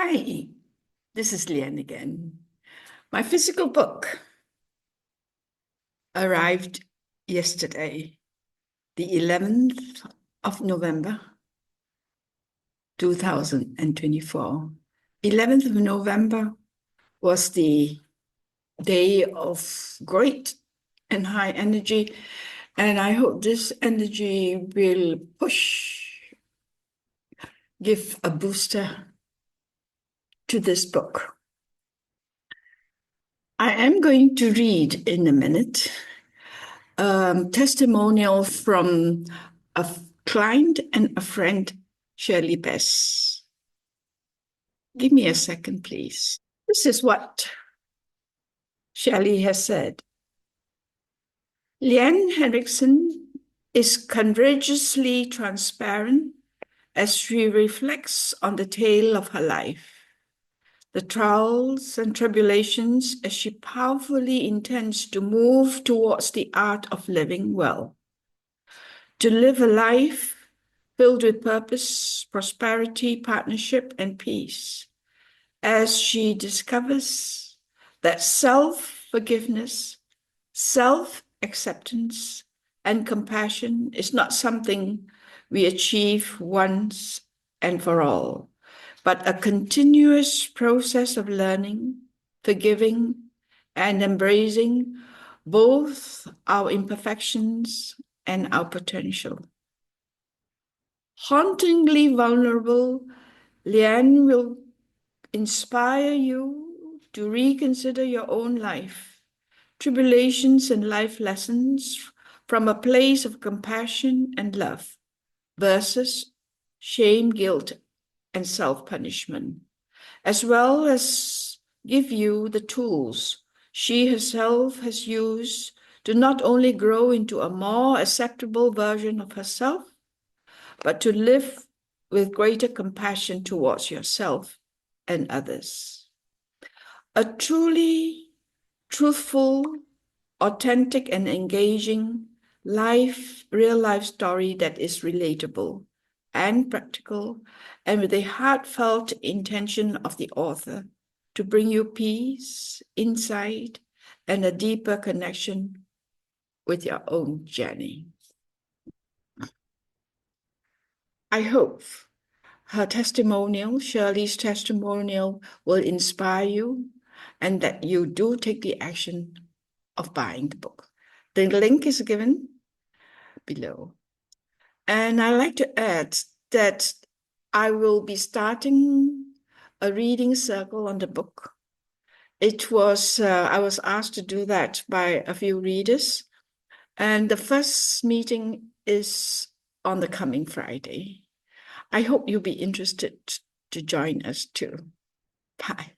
Hi, this is Lian again. My physical book arrived yesterday, the 11th of November, 2024. 11th of November was the day of great and high energy, and I hope this energy will give a booster to this book. I am going to read in a minute testimonial from a client and a friend, Shirley Bess. Give me a second, please. This is what Shirley has said. Liane Henriksen is courageously transparent as she reflects on the tale of her life, the trials and tribulations as she powerfully intends to move towards the art of living well, to live a life filled with purpose, prosperity, partnership, and peace, as she discovers that self-forgiveness, self-acceptance, and compassion is not something we achieve once and for all, but a continuous process of learning, forgiving, and embracing both our imperfections and our potential. Hauntingly vulnerable, Liane will inspire you to reconsider your own life, tribulations and life lessons from a place of compassion and love versus shame, guilt, and self-punishment, as well as give you the tools she herself has used to not only grow into a more acceptable version of herself, but to live with greater compassion towards yourself and others. A truly truthful, authentic, and engaging real life story that is relatable and practical, and with a heartfelt intention of the author to bring you peace, insight, and a deeper connection with your own journey. I hope her testimonial, Shirley's testimonial, will inspire you and that you do take the action of buying the book. The link is given below. And I'd like to add that I will be starting a reading circle on the book. I was asked to do that by a few readers. And the first meeting is on the coming Friday. I hope you'll be interested to join us too. Bye.